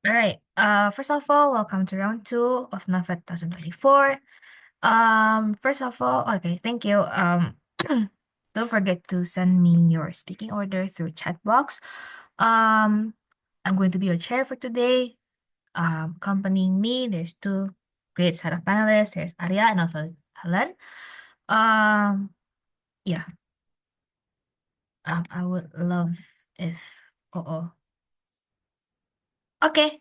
All right. First of all, welcome to round two of NOVED 2024. First of all, okay, thank you. Don't forget to send me your speaking order through chat box. Um, I'm going to be your chair for today. Accompanying me, there's two great set of panelists. There's Arya and also Helen. Um, yeah. I would love if. Oh. Okay.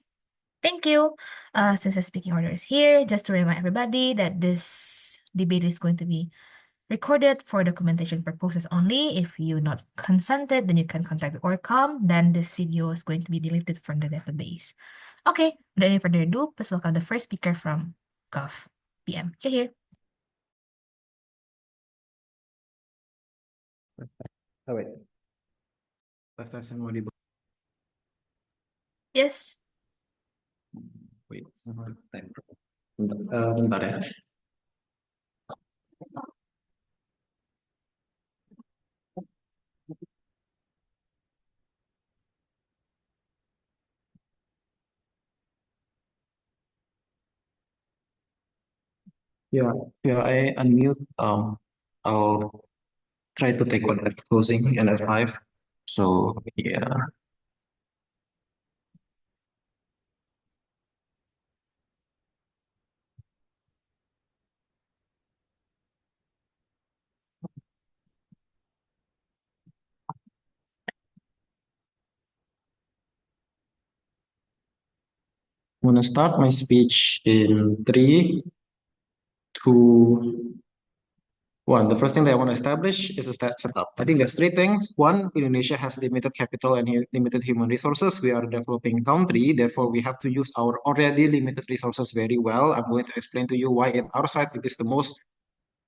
Thank you. Since the speaking order is here, just to remind everybody that this debate is going to be recorded for documentation purposes only. If you not consented, then you can contact the ORCOM. Then this video is going to be deleted from the database. Okay, without any further ado, please welcome the first speaker from Gov PM. You're here. Oh, wait. Tes mau di Yes. wait, time. Bentar ya. Yeah, I unmute. I'll try to take one at closing and at 5. So yeah. I'm gonna start my speech in 3, 2, 1. The first thing that I want to establish is a setup. I think there's 3 things. One, Indonesia has limited capital and limited human resources. We are a developing country, therefore we have to use our already limited resources very well. I'm going to explain to you why in our side it is the most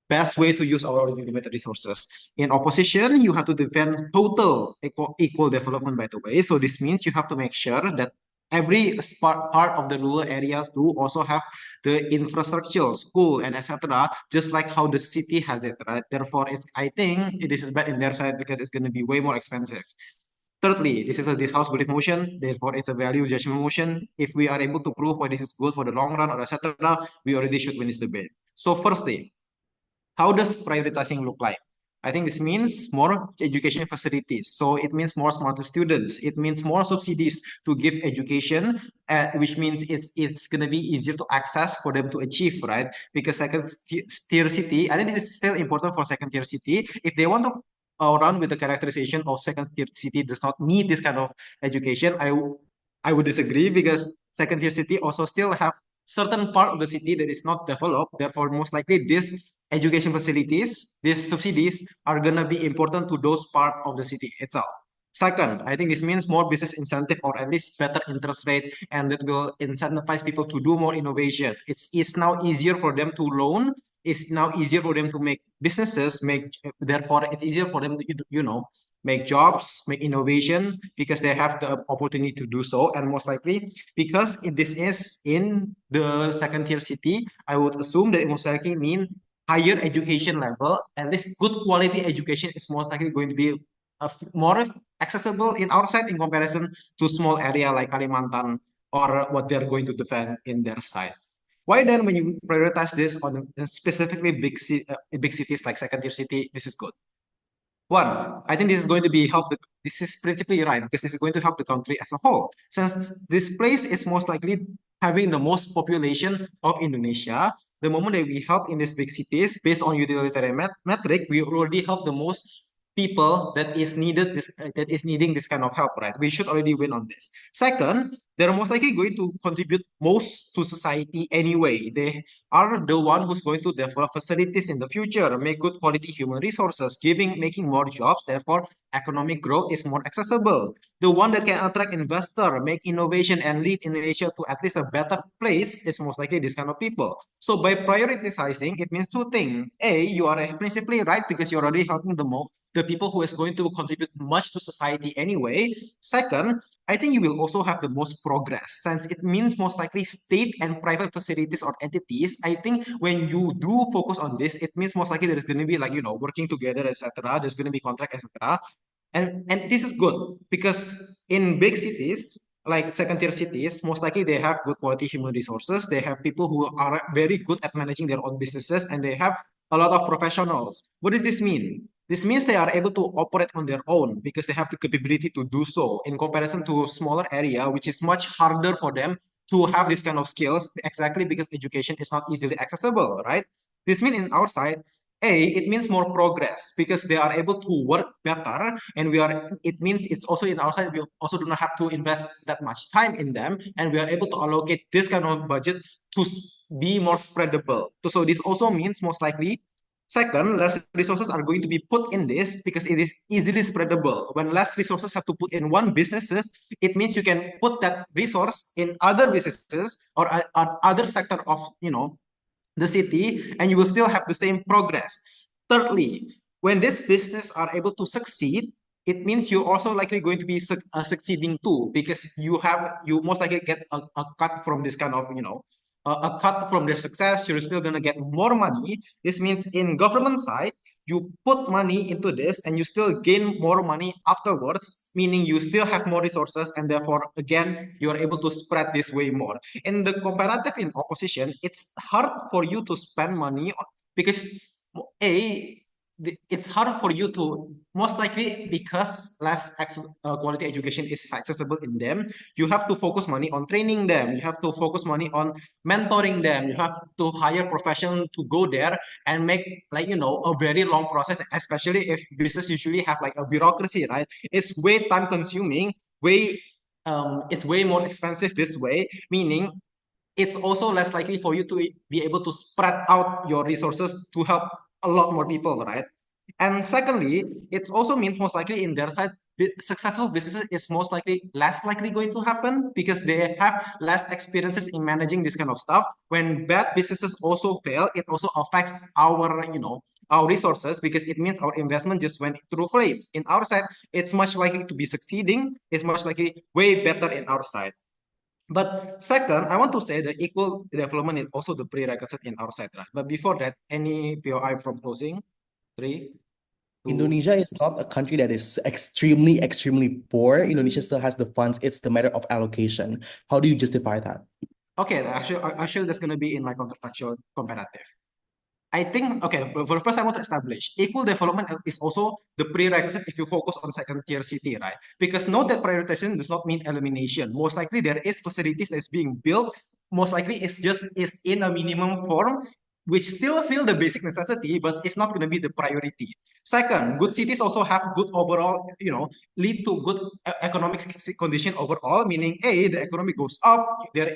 best way to use our already limited resources. In opposition, you have to defend total equal development, by the way. So this means you have to make sure that every part of the rural areas do also have the infrastructure, school, and etc. Just like how the city has it, right? Therefore, I think this is bad in their side because it's going to be way more expensive. Thirdly, this is a this house belief motion, therefore it's a value judgment motion. If we are able to prove why this is good for the long run or etc., we already should win this debate. So firstly, how does prioritizing look like? I think this means more education facilities. So it means more smarter students. It means more subsidies to give education, which means it's going to be easier to access for them to achieve, right? Because second tier city, I think this is still important for second tier city. If they want to run with the characterization of second tier city does not need this kind of education, I would disagree because second tier city also still have certain part of the city that is not developed. Therefore, most likely these education facilities, these subsidies are gonna be important to those part of the city itself. Second, I think this means more business incentive or at least better interest rate, and that will incentivize people to do more innovation. It's now easier for them to loan. It's now easier for them to make businesses. Therefore it's easier for them to make jobs, make innovation because they have the opportunity to do so, and most likely because this is in the second tier city, I would assume that it most likely mean higher education level, at least good quality education is most likely going to be more accessible in our side in comparison to small area like Kalimantan or what they're going to defend in their side. Why then, when you prioritize this on specifically big cities like second tier city, this is good. One, I think this is going to be this is principally right because this is going to help the country as a whole. Since this place is most likely having the most population of Indonesia, the moment that we help in these big cities based on utilitarian metric, we already help the most people that is needing this kind of help, right? We should already win on this. Second, they're most likely going to contribute most to society anyway. They are the one who's going to develop facilities in the future, make good quality human resources, making more jobs, therefore economic growth is more accessible. The one that can attract investor, make innovation and lead Indonesia to at least a better place is most likely this kind of people. So by prioritizing, it means two things. A, you are principally right because you're already helping the people who is going to contribute much to society anyway. Second, I think you will also have the most progress since it means most likely state and private facilities or entities. I think when you do focus on this, it means most likely there's going to be like, working together, etc. There's going to be contract, etc. And this is good because in big cities, like second tier cities, most likely they have good quality human resources. They have people who are very good at managing their own businesses, and they have a lot of professionals. What does this mean? This means they are able to operate on their own because they have the capability to do so in comparison to a smaller area, which is much harder for them to have this kind of skills exactly because education is not easily accessible, right? This means in our side, it means more progress because they are able to work better, and it means it's also in our side, we also do not have to invest that much time in them, and we are able to allocate this kind of budget to be more spreadable. So this also means most likely, second, less resources are going to be put in this because it is easily spreadable. When less resources have to put in one businesses, it means you can put that resource in other businesses or other sector of the city, and you will still have the same progress. Thirdly, when this business are able to succeed, it means you're also likely going to be succeeding too, because you most likely get a cut from this kind of a cut from their success. You're still going to get more money. This means in government side, you put money into this and you still gain more money afterwards, meaning you still have more resources, and therefore again you are able to spread this way more. In the comparative in opposition, it's hard for you to spend money because a it's hard for you to, most likely because less quality education is accessible in them. You have to focus money on training them. You have to focus money on mentoring them. You have to hire professionals to go there and make, like, a very long process, especially if business usually have like a bureaucracy, right? It's way time consuming, way it's way more expensive this way, meaning it's also less likely for you to be able to spread out your resources to help a lot more people, right? And secondly, it also means most likely in their side, successful businesses is most likely less likely going to happen because they have less experiences in managing this kind of stuff. When bad businesses also fail, it also affects our resources because it means our investment just went through flames. In our side, it's much likely to be succeeding. It's much likely way better in our side. But second, I want to say that equal development is also the prerequisite in our side, right? But before that, any POI from closing? Three, two. Indonesia is not a country that is extremely, extremely poor. Indonesia still has the funds. It's the matter of allocation. How do you justify that? Okay, actually, that's going to be in my counterfactual comparative. I think, okay, for first I want to establish equal development is also the prerequisite if you focus on second tier city, right? Because note that prioritization does not mean elimination. Most likely there is facilities that's being built. Most likely it's just is in a minimum form, which still feel the basic necessity, but it's not going to be the priority. Second, good cities also have good overall, lead to good economic condition overall, meaning the economy goes up, there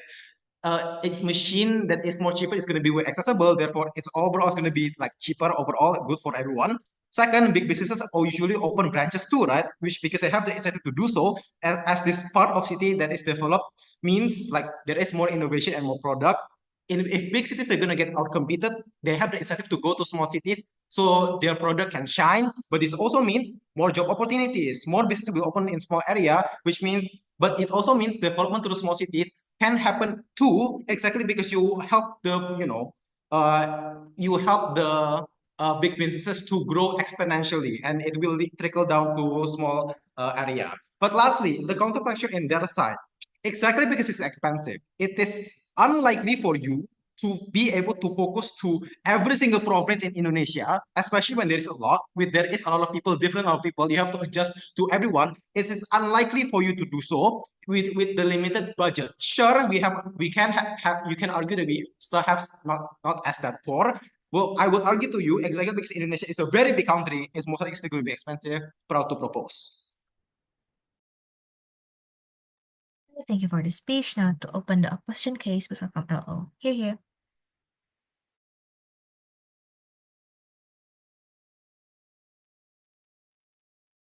a machine that is more cheaper is going to be way accessible. Therefore, it's overall going to be like cheaper overall, good for everyone. Second, big businesses usually open branches too, right? Which because they have the incentive to do so, as this part of city that is developed means like there is more innovation and more product. If big cities they're gonna get outcompeted, they have the incentive to go to small cities so their product can shine. But this also means more job opportunities, more business will open in small area, which means but it also means development to the small cities can happen too, exactly because you help you help the big businesses to grow exponentially, and it will trickle down to small area. But lastly, the counterfactual in their side, exactly because it's expensive, it is unlikely for you to be able to focus to every single province in Indonesia, especially when there is a lot, with there is a lot of people, different amount of people, you have to adjust to everyone. It is unlikely for you to do so with the limited budget. Sure, we can have you can argue that we perhaps not as that poor. Well, I would argue to you exactly because Indonesia is a very big country, it's most likely going to be expensive. Proud to propose. Thank you for the speech. Now to open the opposition case, please welcome LO. Here, here.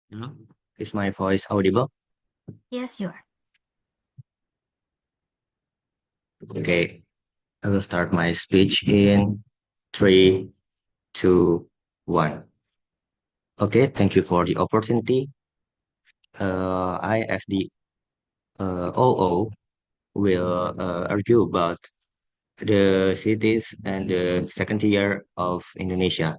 Hello? Is my voice audible? Yes, you are. Okay, I will start my speech in three, two, one. Okay, thank you for the opportunity. I, as the OO, will argue about the cities and the second tier of Indonesia.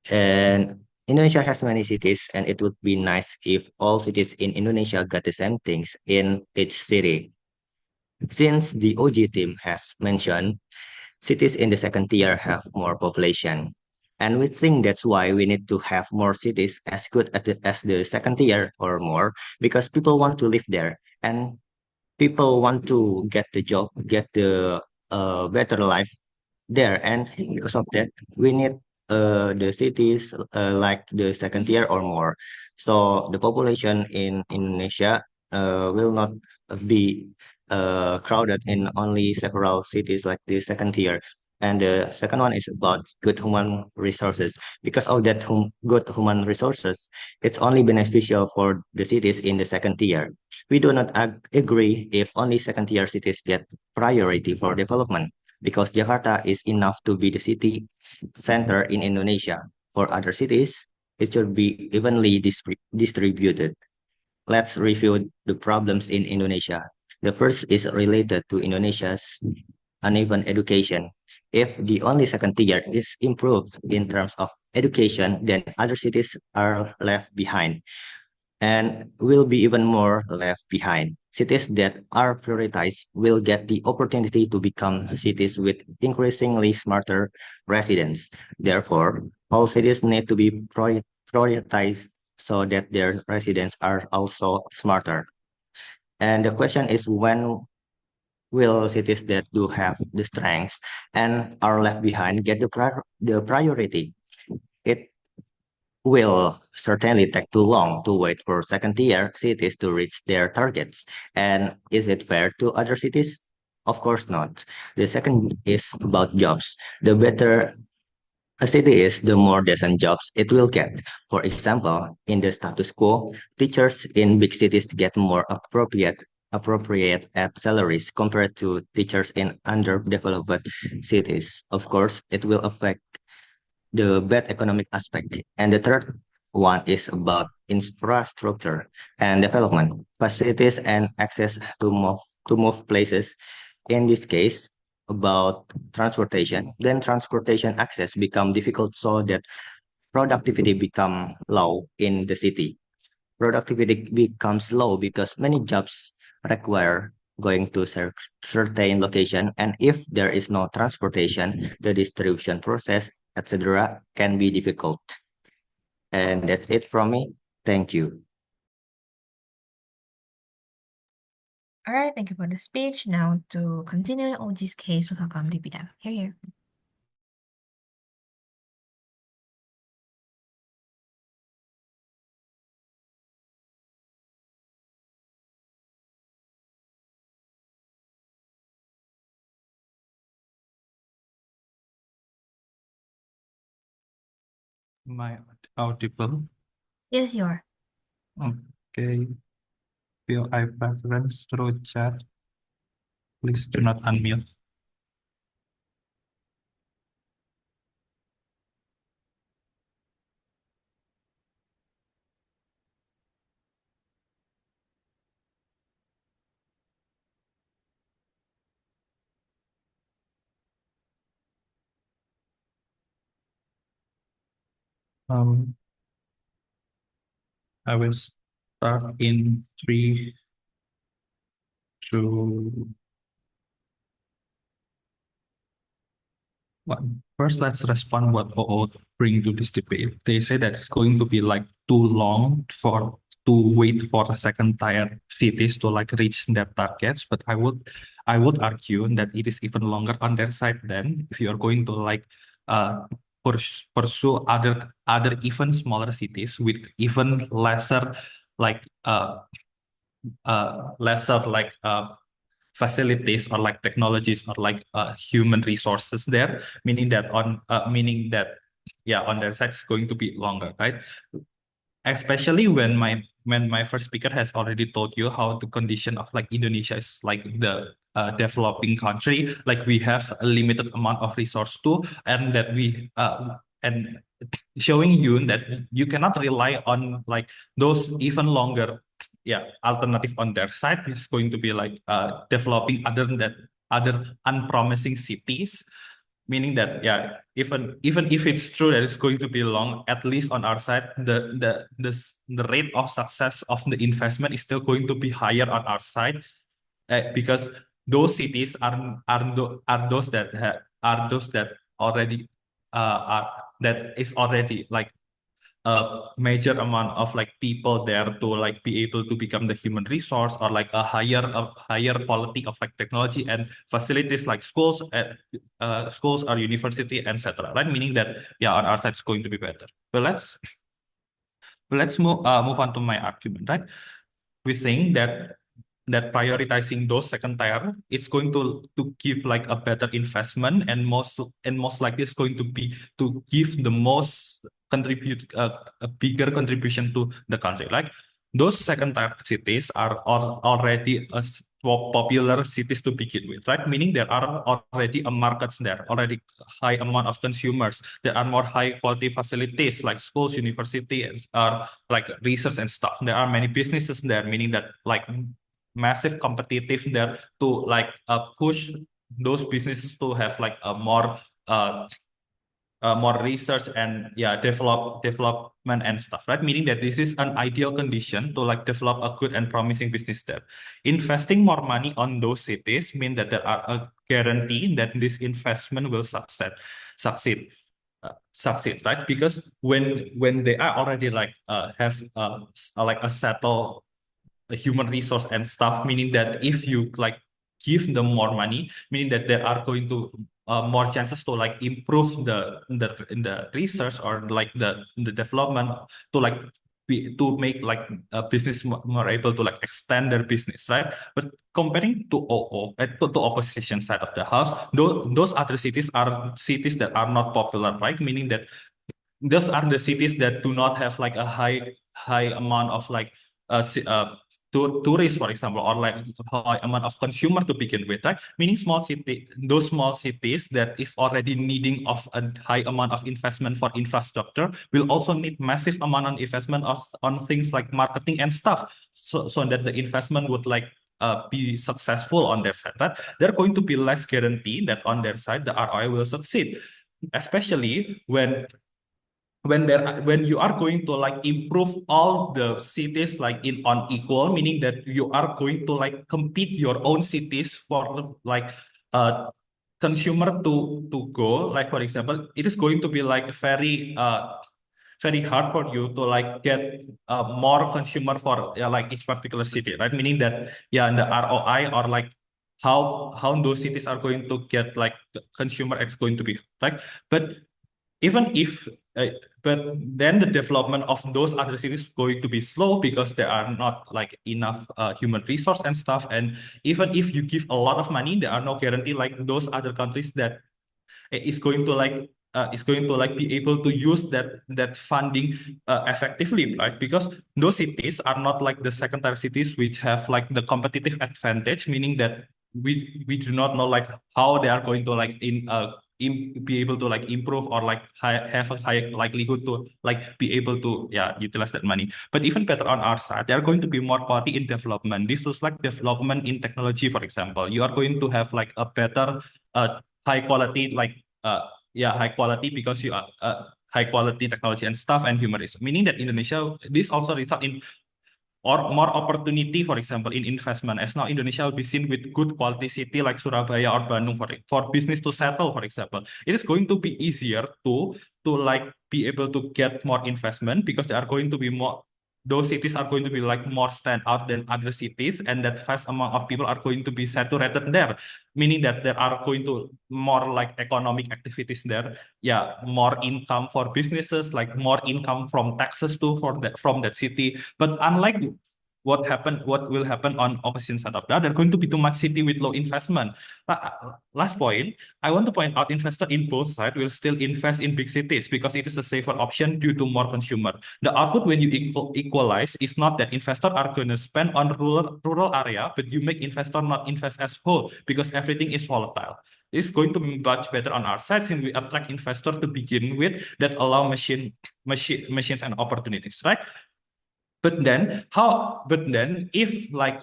And Indonesia has many cities, and it would be nice if all cities in Indonesia got the same things in each city. Since the OG team has mentioned, cities in the second tier have more population. And we think that's why we need to have more cities as good as the second tier or more, because people want to live there and people want to get the job, get the better life there. And because of that, we need the cities like the second tier or more. So the population in Indonesia will not be crowded in only several cities like the second tier. And the second one is about good human resources. Because of that good human resources, it's only beneficial for the cities in the second tier. We do not agree if only second tier cities get priority for development because Jakarta is enough to be the city center in Indonesia. For other cities, it should be evenly distributed. Let's review the problems in Indonesia. The first is related to Indonesia's uneven education. If the only second tier is improved in terms of education, then other cities are left behind and will be even more left behind. Cities that are prioritized will get the opportunity to become cities with increasingly smarter residents. Therefore, all cities need to be prioritized so that their residents are also smarter. And the question is when will cities that do have the strengths and are left behind get the priority? It will certainly take too long to wait for second-tier cities to reach their targets. And is it fair to other cities? Of course not. The second is about jobs. The better a city is, the more decent jobs it will get. For example, in the status quo, teachers in big cities get more appropriate at salaries compared to teachers in underdeveloped cities. Of course, it will affect the bad economic aspect. And the third one is about infrastructure and development, facilities and access to move places. In this case, about transportation, then transportation access become difficult so that productivity become low in the city. Productivity becomes low because many jobs require going to certain location, and if there is no transportation, the distribution process, etc., can be difficult. And that's it from me. Thank you. All right, thank you for the speech. Now to continue OG's case, we welcome DPM. Here. Am I audible? Yes, you are. Okay. Will I preference through chat? Please do not unmute. I will start in 3, 2, 1. First, let's respond what OO bring to this debate. They say that it's going to be like too long to wait for the second tier cities to like reach their targets. But I would argue that it is even longer on their side than if you are going to like pursue other even smaller cities with even lesser like facilities or like technologies or like human resources there, meaning that on their side it's going to be longer, right? Especially when my first speaker has already told you how the condition of like Indonesia is like the developing country, like we have a limited amount of resource too, and that we and showing you that you cannot rely on like those even longer alternative on their side is going to be like developing other unpromising cities meaning that even if it's true that it's going to be long, at least on our side, the rate of success of the investment is still going to be higher on our side, because those cities are those that are those that already are that is already like a major amount of like people there to like be able to become the human resource, or like a higher quality of like technology and facilities like schools or university, etc. Right? Meaning that on our side it's going to be better. But let's move on to my argument. Right? We think that prioritizing those second tier is going to give like a better investment, and most likely it's going to be to give the most contribute a bigger contribution to the country. Like those second tier cities are already popular cities to begin with, right? Meaning there are already a markets there, already high amount of consumers. There are more high quality facilities like schools, university, and like research and stuff. There are many businesses there, meaning that like massive competitive there to like push those businesses to have like a more research and development and stuff, right? Meaning that this is an ideal condition to like develop a good and promising business there. Investing more money on those cities mean that there are a guarantee that this investment will succeed right? Because when they are already like have like a settled human resource and stuff, meaning that if you like give them more money, meaning that there are going to more chances to like improve the research or like the development to like to make like a business more able to like extend their business, right? But comparing to to opposition side of the house, those other cities are cities that are not popular, right? Meaning that those are the cities that do not have like a high amount of like tourists, for example, or like high amount of consumer to begin with, right? Meaning those small cities that is already needing of a high amount of investment for infrastructure will also need massive amount of investment on things like marketing and stuff, so that the investment would like be successful on their side, right? They're going to be less guaranteed that on their side the ROI will succeed, especially when you are going to like improve all the cities like in on equal, meaning that you are going to like compete your own cities for like consumer to go, like for example, it is going to be like very hard for you to like get more consumer for like each particular city, right? Meaning that the ROI or like how those cities are going to get like consumer it's going to be right. But even if but then the development of those other cities is going to be slow because there are not like enough human resource and stuff. And even if you give a lot of money, there are no guarantee like those other countries that is going to like be able to use that funding effectively, right? Because those cities are not like the secondary cities which have like the competitive advantage, meaning that we do not know like how they are going to like be able to like improve or like have a high likelihood to like be able to utilize that money. But even better on our side, there are going to be more quality in development. This was like development in technology, for example. You are going to have like a better high quality high quality because you are high quality technology and stuff and humanism, meaning that Indonesia, this also result in or more opportunity, for example, in investment, as now Indonesia will be seen with good quality city like Surabaya or Bandung for business to settle, for example. It is going to be easier to like be able to get more investment because there are going to be more, those cities are going to be like more stand out than other cities, and that vast amount of people are going to be saturated there, meaning that there are going to more like economic activities there, more income for businesses, like more income from taxes too for that from that city. But unlike what will happen on opposite side of that, there are going to be too much city with low investment. Last point, I want to point out investor in both sides will still invest in big cities because it is a safer option due to more consumer. The output when you equalize is not that investors are going to spend on rural area, but you make investor not invest as whole because everything is volatile. It's going to be much better on our side since we attract investors to begin with that allow machines and opportunities, right? But then if like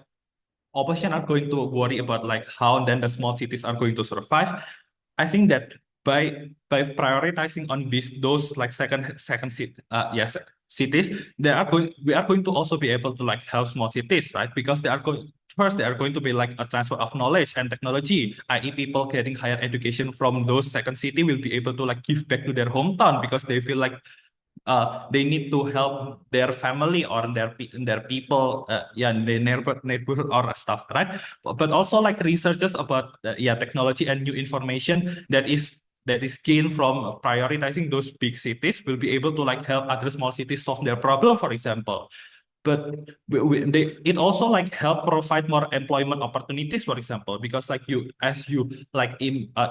opposition are going to worry about like how then the small cities are going to survive, I think that by prioritizing on those like cities, we are going to also be able to like help small cities, right? Because they are going to be like a transfer of knowledge and technology, i.e. people getting higher education from those second city will be able to like give back to their hometown because they feel like they need to help their family or their people, in the neighborhood or stuff, right? But also like researches about technology and new information that is gained from prioritizing those big cities will be able to like help other small cities solve their problem, for example. But it also like help provide more employment opportunities, for example, because like as you like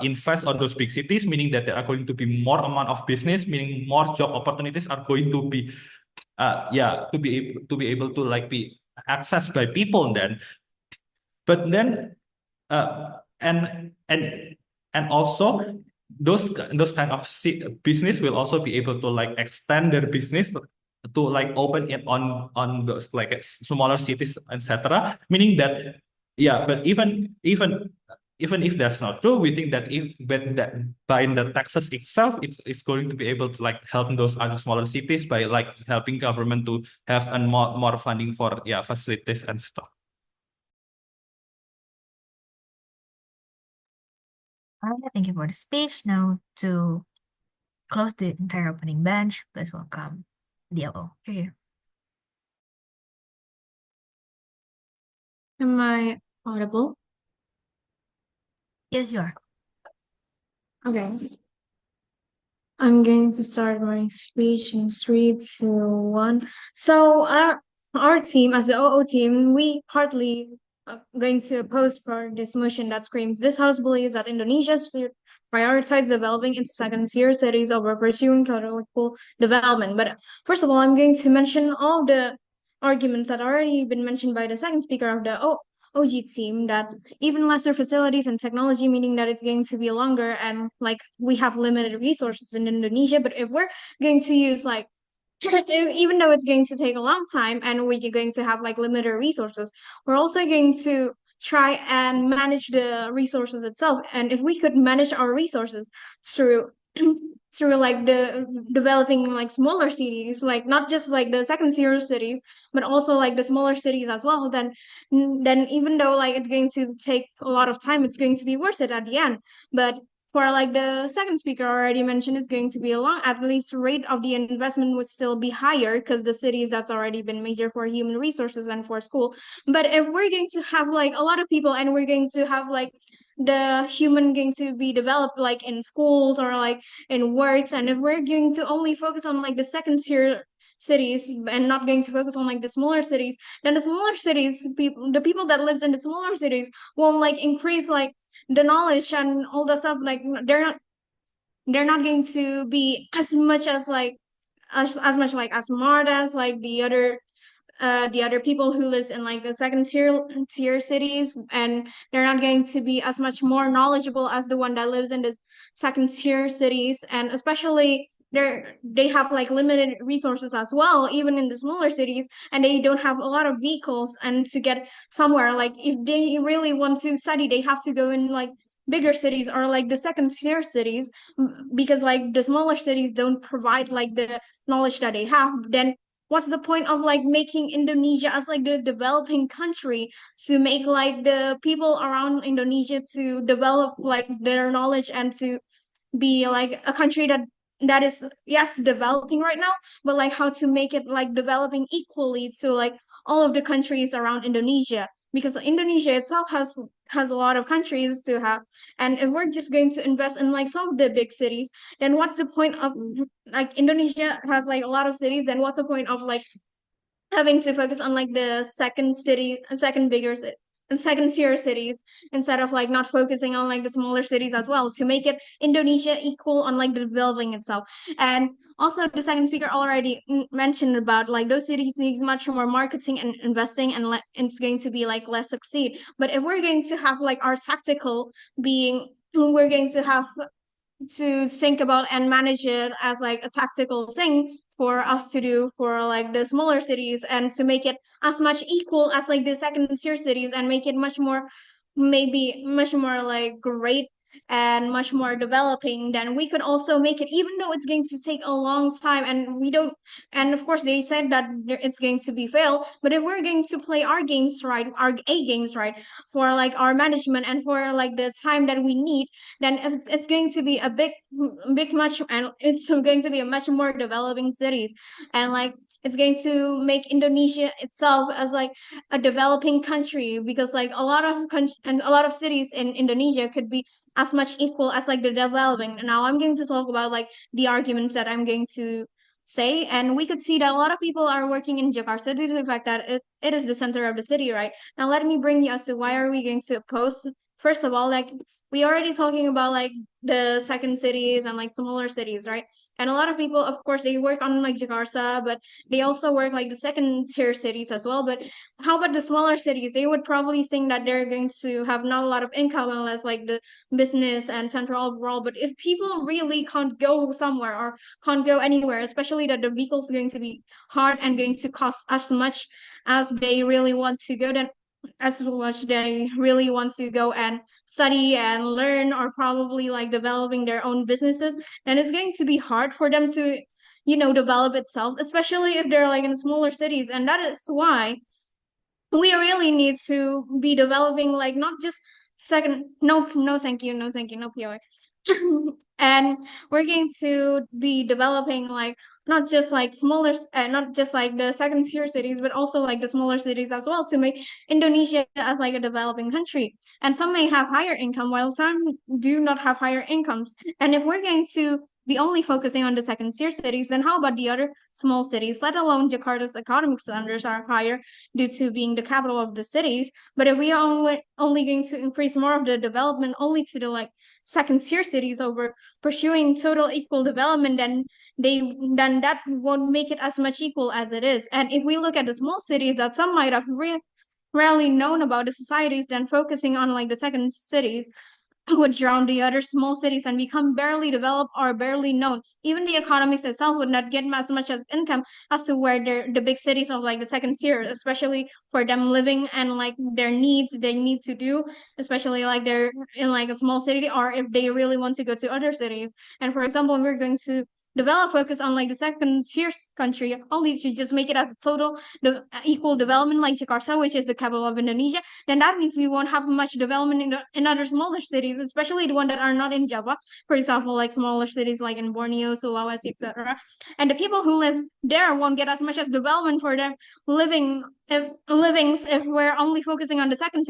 invest on those big cities, meaning that there are going to be more amount of business, meaning more job opportunities are going to be to be able to like be accessed by people then. But then and also those kind of business will also be able to like extend their business to like open it on those like smaller cities, etc. Meaning that but even if that's not true, we think that by the taxes itself, it's going to be able to like help those other smaller cities by like helping government to have and more funding for facilities and stuff. Thank you for the speech. Now to close the entire opening bench, please welcome DLO. You're here. Am I audible? Yes, you are. Okay. I'm going to start my speech in 3, 2, 1. So our team, as the OO team, we partly going to oppose for this motion that screams, this house believes that Indonesia should prioritize developing its second-tier cities over pursuing total development. But first of all, I'm going to mention all the arguments that already been mentioned by the second speaker of the OG team, that even lesser facilities and technology, meaning that it's going to be longer and like we have limited resources in Indonesia. But if we're going to use like even though it's going to take a long time and we're going to have like limited resources, we're also going to try and manage the resources itself. And if we could manage our resources through through like the developing like smaller cities, like not just like the second tier cities, but also like the smaller cities as well, then even though like it's going to take a lot of time, it's going to be worth it at the end. But for like the second speaker already mentioned, it's going to be a long, at least rate of the investment would still be higher because the cities that's already been major for human resources and for school. But if we're going to have like a lot of people and we're going to have like the human going to be developed like in schools or like in works, and if we're going to only focus on like the second tier cities and not going to focus on like the smaller cities, then the smaller cities the people that lives in the smaller cities won't like increase like the knowledge and all the stuff. Like they're not going to be as much as like as much like as smart as like the other people who lives in like the second tier cities, and they're not going to be as much more knowledgeable as the one that lives in the second tier cities. And especially they have like limited resources as well, even in the smaller cities, and they don't have a lot of vehicles. And to get somewhere, like if they really want to study, they have to go in like bigger cities or like the second tier cities, because like the smaller cities don't provide like the knowledge that they have. Then what's the point of like making Indonesia as like the developing country, to make like the people around Indonesia to develop like their knowledge and to be like a country that is, yes, developing right now, but like how to make it like developing equally to like all of the countries around Indonesia, because Indonesia itself has a lot of countries to have. And if we're just going to invest in like some of the big cities, then what's the point of, like, Indonesia has like a lot of cities, then what's the point of like having to focus on like the second tier cities, instead of like not focusing on like the smaller cities as well, to make it Indonesia equal on like the developing itself. And also the second speaker already mentioned about like those cities need much more marketing and investing, and it's going to be like less succeed. But if we're going to have like our tactical being, we're going to have to think about and manage it as like a tactical thing for us to do for like the smaller cities, and to make it as much equal as like the second tier cities, and make it much more, maybe much more like great and much more developing, then we could also make it, even though it's going to take a long time, and we don't, and of course they said that it's going to be fail, but if we're going to play our games right, our A games right, for like our management and for like the time that we need, then it's going to be a big much, and it's going to be a much more developing cities, and like it's going to make Indonesia itself as like a developing country, because like a lot of and a lot of cities in Indonesia could be as much equal as like the developing. And now I'm going to talk about like the arguments that I'm going to say, and we could see that a lot of people are working in Jakarta due to the fact that it is the center of the city, right? Now let me bring you as to why are we going to oppose. First of all, like we already talking about like the second cities and like smaller cities, right? And a lot of people, of course, they work on like Jakarta, but they also work like the second tier cities as well. But how about the smaller cities? They would probably think that they're going to have not a lot of income unless like the business and central overall. But if people really can't go somewhere or can't go anywhere, especially that the vehicle's going to be hard and going to cost as much as they really want to go, then as much they really want to go and study and learn, or probably like developing their own businesses, then it's going to be hard for them to develop itself, especially if they're like in smaller cities. And that is why we really need to be developing like not just second, no thank you, no thank you, no POI. And we're going to be developing like not just like smaller, not just like the second tier cities, but also like the smaller cities as well, to make Indonesia as like a developing country. And some may have higher income while some do not have higher incomes. And if we're going to be only focusing on the second tier cities, then how about the other small cities? Let alone Jakarta's economic standards are higher due to being the capital of the cities. But if we are only going to increase more of the development only to the like second tier cities over pursuing total equal development, then that won't make it as much equal as it is. And if we look at the small cities that some might have rarely known about the societies, then focusing on like the second cities would drown the other small cities and become barely developed or barely known. Even the economics itself would not get as much as income as to where the big cities of like the second tier, especially for them living and like their needs they need to do, especially like they're in like a small city, or if they really want to go to other cities. And for example, we're going to develop focus on like the second tier country only to just make it as a total equal development like Jakarta, which is the capital of Indonesia, then that means we won't have much development in other smaller cities, especially the one that are not in Java. For example, like smaller cities like in Borneo, Sulawesi, etc. And the people who live there won't get as much as development for their livings if we're only focusing on the second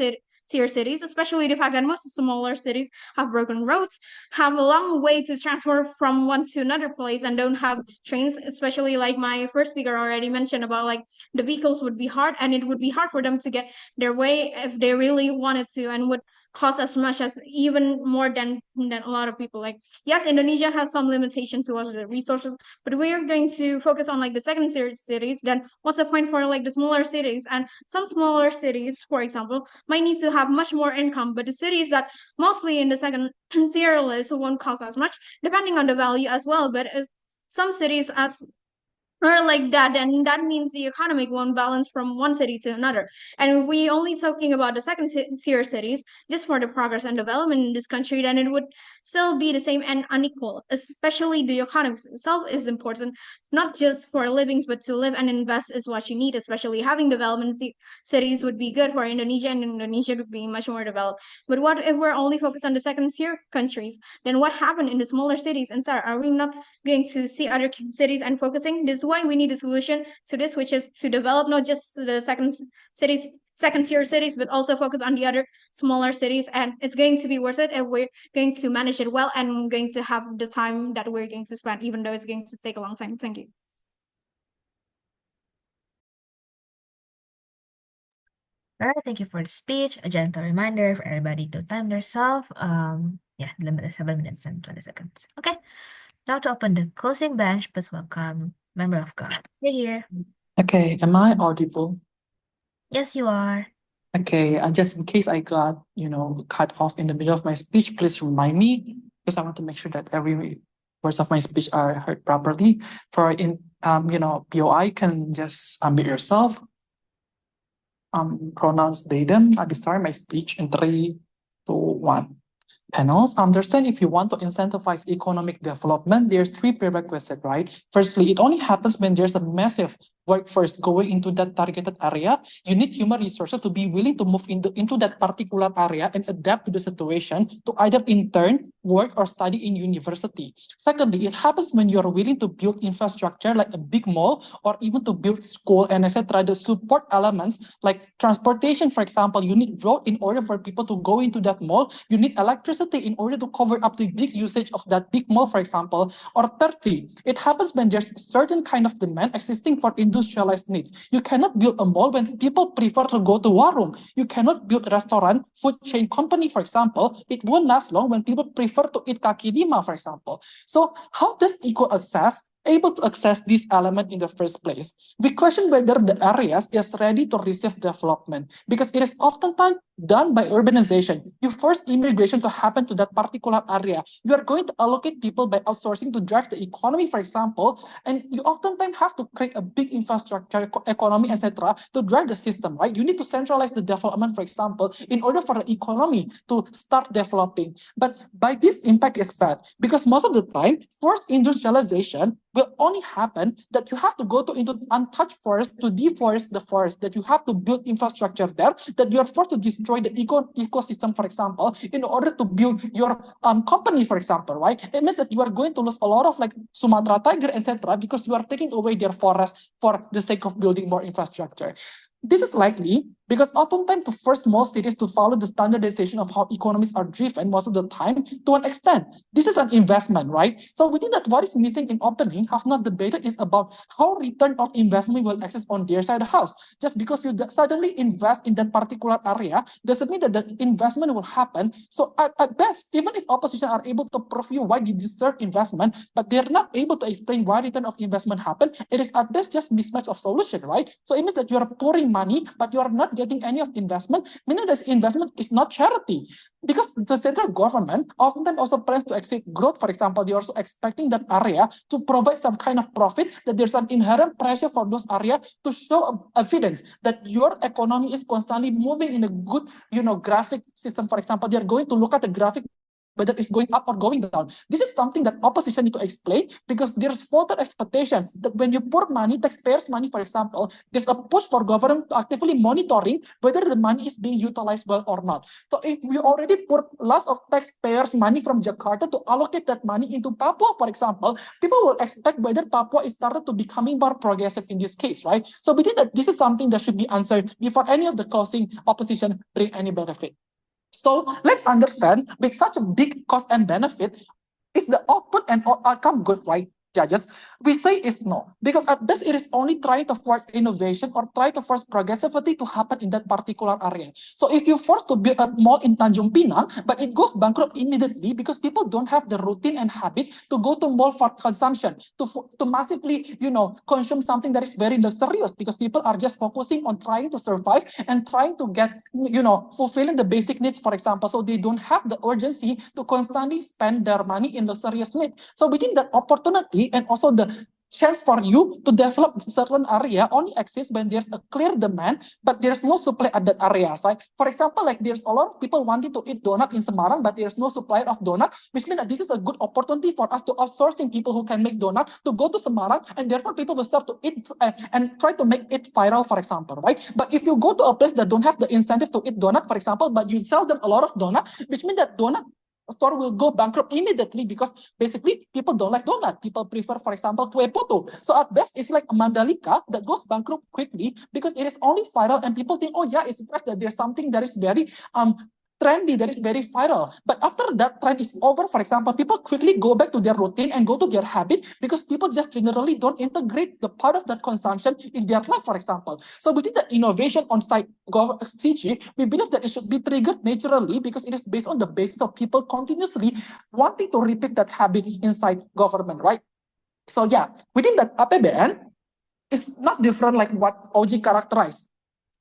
tier cities, especially the fact that most smaller cities have broken roads, have a long way to transfer from one to another place, and don't have trains, especially like my first speaker already mentioned about like the vehicles would be hard, and it would be hard for them to get their way if they really wanted to, and would cost as much as even more than a lot of people. Like yes, Indonesia has some limitations towards the resources, but we are going to focus on like the second tier cities. Then what's the point for like the smaller cities? And some smaller cities, for example, might need to have much more income, but the cities that mostly in the second tier list won't cost as much, depending on the value as well. But if some cities as or like that, and that means the economic won't balance from one city to another. And we only talking about the second tier cities just for the progress and development in this country, then it would still be the same and unequal. Especially the economics itself is important, not just for livings, but to live and invest is what you need. Especially having development cities would be good for Indonesia, and Indonesia would be much more developed. But what if we're only focused on the second tier countries? Then what happened in the smaller cities? And Sarah, are we not going to see other cities and focusing? This is why we need a solution to this, which is to develop not just the second tier cities, but also focus on the other smaller cities. And it's going to be worth it if we're going to manage it well and going to have the time that we're going to spend, even though it's going to take a long time. Thank you. All right, thank you for the speech. A gentle reminder for everybody to time themselves. Yeah, the limit is 7 minutes and 20 seconds. Okay, now to open the closing bench, please welcome member of God. You're here. Okay, am I audible? Yes, you are. Okay, just in case I got, cut off in the middle of my speech, please remind me, because I want to make sure that every words of my speech are heard properly. For POI, can just unmute yourself. Pronounce they them. I'll be starting my speech in 3, 2, 1. Panels understand if you want to incentivize economic development, there's 3 prerequisites, right? Firstly, it only happens when there's a massive workforce going into that targeted area. You need human resources to be willing to move into that particular area and adapt to the situation to either intern, work, or study in university. Secondly, it happens when you're willing to build infrastructure like a big mall or even to build school and etc. The support elements like transportation, for example, you need road in order for people to go into that mall. You need electricity in order to cover up the big usage of that big mall, for example. Or thirdly, it happens when there's certain kind of demand existing for industrialized needs. You cannot build a mall when people prefer to go to warung. You cannot build a restaurant, food chain company, for example. It won't last long when people prefer to eat kaki lima, for example. So how does equal access able to access this element in the first place? We question whether the areas is ready to receive development because it is oftentimes done by urbanization. You force immigration to happen to that particular area. You are going to allocate people by outsourcing to drive the economy, for example, and you oftentimes have to create a big infrastructure, economy, etc., to drive the system, right? You need to centralize the development, for example, in order for the economy to start developing. But by this impact is bad because most of the time, forced industrialization will only happen that you have to go to into untouched forest to deforest the forest, that you have to build infrastructure there, that you are forced to destroy the ecosystem, for example, in order to build your company, for example, right? It means that you are going to lose a lot of like Sumatra tiger, etc., because you are taking away their forest for the sake of building more infrastructure. This is likely because oftentimes to force most cities to follow the standardization of how economies are driven most of the time to an extent. This is an investment, right? So we think that what is missing in opening, have not debated, is about how return of investment will exist on their side of the house. Just because you suddenly invest in that particular area doesn't mean that the investment will happen. So at best, even if opposition are able to prove you why you deserve investment, but they're not able to explain why return of investment happen, it is at best just mismatch of solution, right? So it means that you are pouring money, but you are not getting any of investment, meaning that investment is not charity. Because the central government oftentimes also plans to exceed growth, for example, they're also expecting that area to provide some kind of profit, that there's an inherent pressure for those areas to show evidence that your economy is constantly moving in a good, graphic system. For example, they're going to look at the graphic whether it's going up or going down. This is something that opposition need to explain because there's further expectation that when you pour money, taxpayers' money, for example, there's a push for government to actively monitoring whether the money is being utilized well or not. So if we already put lots of taxpayers' money from Jakarta to allocate that money into Papua, for example, people will expect whether Papua is started to becoming more progressive in this case, right? So we think that this is something that should be answered before any of the closing opposition bring any benefit. So let's understand with such a big cost and benefit, is the output and outcome good, right? Judges, we say it's no, because at best it is only trying to force innovation or try to force progressivity to happen in that particular area. So if you force to build a mall in Tanjung Pinang, but it goes bankrupt immediately because people don't have the routine and habit to go to mall for consumption, to massively, consume something that is very luxurious, because people are just focusing on trying to survive and trying to get, fulfilling the basic needs, for example, so they don't have the urgency to constantly spend their money in luxurious needs. So within that opportunity and also the chance for you to develop certain area only exists when there's a clear demand, but there's no supply at that area. So, for example, like there's a lot of people wanting to eat donut in Semarang, but there's no supply of donut, which means that this is a good opportunity for us to outsourcing people who can make donut to go to Semarang, and therefore people will start to eat and try to make it viral, for example, right? But if you go to a place that don't have the incentive to eat donut, for example, but you sell them a lot of donut, which means that donut store will go bankrupt immediately because basically people don't like donut. People prefer, for example, kue putu. So at best, it's like a Mandalika that goes bankrupt quickly because it is only viral and people think, oh yeah, it's fresh, that there's something that is very trendy, that is very viral. But after that trend is over, for example, people quickly go back to their routine and go to their habit because people just generally don't integrate the part of that consumption in their life, for example. So within the innovation on site CG, we believe that it should be triggered naturally because it is based on the basis of people continuously wanting to repeat that habit inside government, right? So yeah, within that APBN, it's not different like what OG characterized.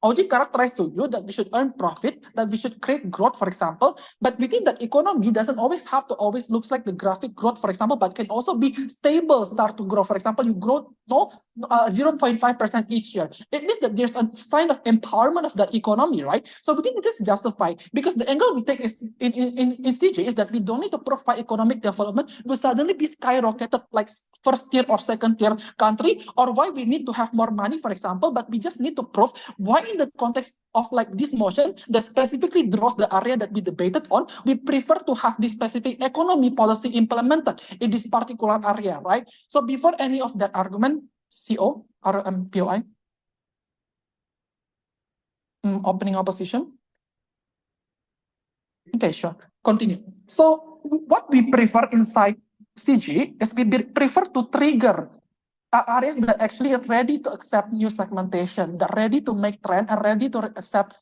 OG characterized to you that we should earn profit, that we should create growth, for example. But within that economy doesn't always have to always looks like the graphic growth, for example, but can also be stable, start to grow. For example, you grow 0.5% each year. It means that there's a sign of empowerment of the economy, right? So we think it is justified because the angle we take is in CJ is that we don't need to provide economic development will suddenly be skyrocketed like first tier or second tier country, or why we need to have more money, for example, but we just need to prove why in the context of like this motion that specifically draws the area that we debated on, we prefer to have this specific economy policy implemented in this particular area, right? So before any of that argument, CO or POI, opening opposition. Okay, sure. Continue. So what we prefer inside CG is we prefer to trigger areas that actually are ready to accept new segmentation, that ready to make trend and ready to accept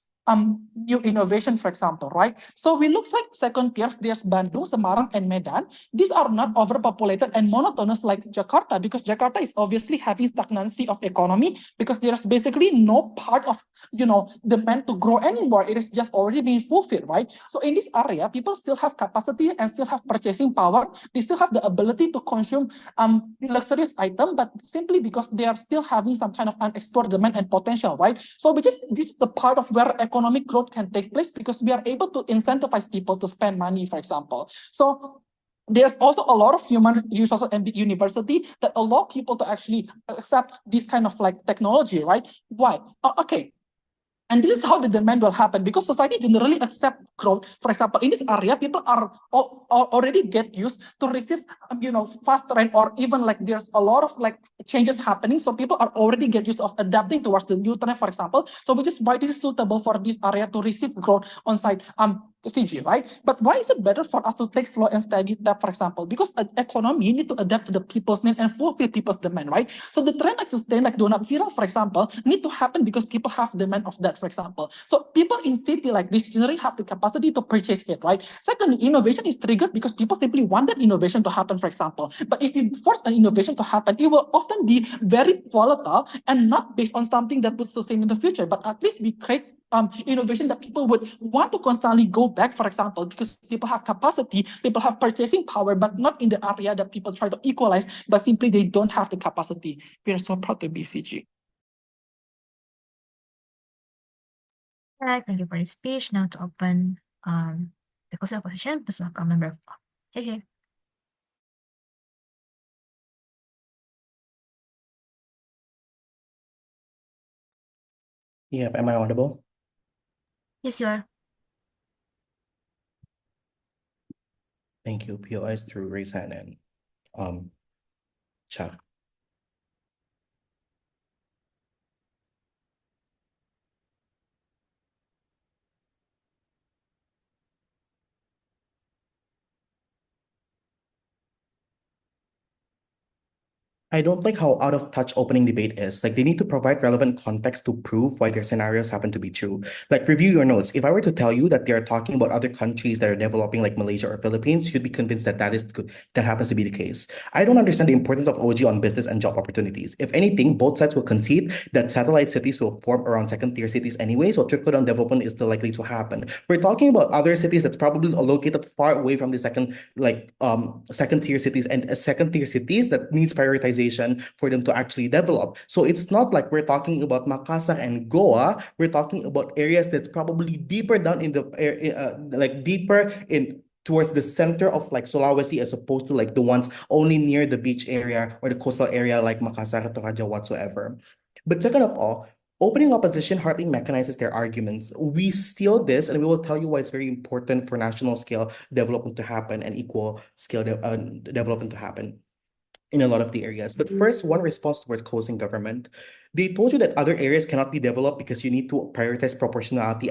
new innovation, for example, right? So we look like second tier, there's Bandung, Semarang, and Medan. These are not overpopulated and monotonous like Jakarta, because Jakarta is obviously having stagnancy of economy because there's basically no part of demand to grow anymore. It is just already being fulfilled, right? So in this area, people still have capacity and still have purchasing power. They still have the ability to consume luxurious item, but simply because they are still having some kind of unexplored demand and potential, right? So this is the part of where economic growth can take place because we are able to incentivize people to spend money, for example. So there's also a lot of human resources and university that allow people to actually accept this kind of like technology, right? Why? Okay. And this is how the demand will happen because society generally accept growth. For example, in this area, people are already get used to receive, fast trend or even like there's a lot of like changes happening. So people are already get used of adapting towards the new trend, for example. So which is why this is suitable for this area to receive growth on site. CG, right? But why is it better for us to take slow and steady step, for example? Because an economy need to adapt to the people's need and fulfill people's demand, right? So the trend like sustain, like donut viral, for example, need to happen because people have demand of that, for example. So people in city like this generally have the capacity to purchase it, right? Secondly, innovation is triggered because people simply want that innovation to happen, for example. But if you force an innovation to happen, it will often be very volatile and not based on something that would sustain in the future, but at least we create innovation that people would want to constantly go back, for example, because people have capacity, people have purchasing power, but not in the area that people try to equalize, but simply they don't have the capacity. We are so proud to be CG. Thank you for the speech. Now to open the closing opposition, please welcome member of here. Yeah, am I audible? Yes, you are. Thank you. POIs through raise hand and chat. I don't like how out of touch opening debate is. Like, they need to provide relevant context to prove why their scenarios happen to be true. Like, review your notes. If I were to tell you that they are talking about other countries that are developing, like Malaysia or Philippines, you'd be convinced that that is good, that happens to be the case. I don't understand the importance of OG on business and job opportunities. If anything, both sides will concede that satellite cities will form around second-tier cities anyway, so trickle-down development is still likely to happen. We're talking about other cities that's probably located far away from the second-tier cities and second-tier cities that needs prioritization for them to actually develop. So it's not like we're talking about Makassar and Goa. We're talking about areas that's probably deeper down in the deeper in towards the center of like Sulawesi as opposed to like the ones only near the beach area or the coastal area like Makassar, Toraja, whatsoever. But second of all, opening opposition hardly mechanizes their arguments. We steal this and we will tell you why it's very important for national scale development to happen and equal scale development to happen in a lot of the areas. But first, one response towards closing government. They told you that other areas cannot be developed because you need to prioritize proportionally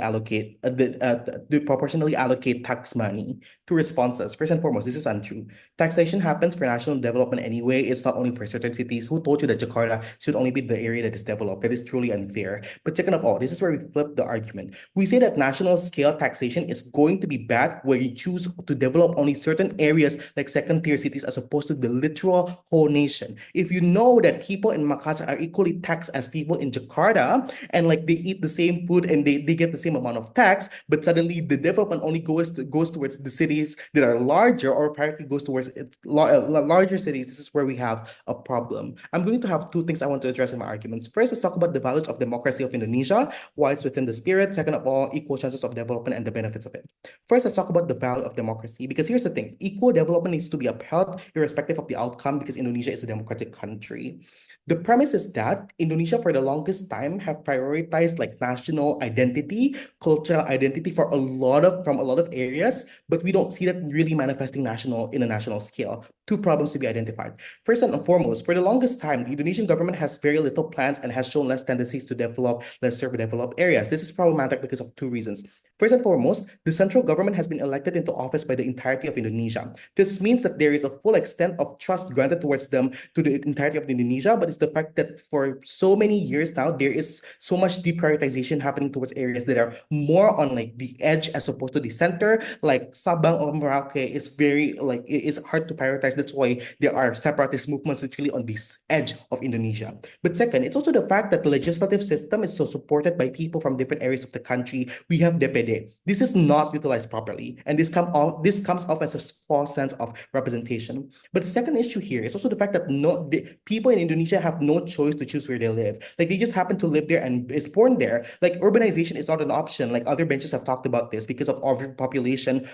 allocate tax money. Two responses. First and foremost, this is untrue. Taxation happens for national development anyway. It's not only for certain cities. Who told you that Jakarta should only be the area that is developed? That is truly unfair. But second of all, this is where we flip the argument. We say that national scale taxation is going to be bad where you choose to develop only certain areas like second-tier cities as opposed to the literal whole nation. If you know that people in Makassar are equally taxed as people in Jakarta, and like they eat the same food and they get the same amount of tax, but suddenly the development only goes towards the cities that are larger, or apparently goes towards larger cities. This is where we have a problem. I'm going to have two things I want to address in my arguments. First, let's talk about the values of democracy of Indonesia, why it's within the spirit. Second of all, equal chances of development and the benefits of it. First, let's talk about the value of democracy, because here's the thing: equal development needs to be upheld irrespective of the outcome, because Indonesia is a democratic country. The premise is that Indonesia, for the longest time, have prioritized like national identity, cultural identity from a lot of areas, but we don't see that really manifesting in a national scale. Two problems to be identified. First and foremost, for the longest time, the Indonesian government has very little plans and has shown less tendencies to develop lesser developed areas. This is problematic because of two reasons. First and foremost, the central government has been elected into office by the entirety of Indonesia. This means that there is a full extent of trust granted towards them to the entirety of Indonesia, but it's the fact that for so many years now, there is so much deprioritization happening towards areas that are more on like the edge as opposed to the center. Like Sabang or Merauke is very like it is hard to prioritize. That's why there are separatist movements literally on this edge of Indonesia. But second, it's also the fact that the legislative system is so supported by people from different areas of the country. We have DPD. This is not utilized properly, and this comes off as a false sense of representation. But the second issue here is also the fact that the people in Indonesia have no choice to choose where they live. Like they just happen to live there and is born there. Like urbanization is not an option. Like other benches have talked about this because of overpopulation,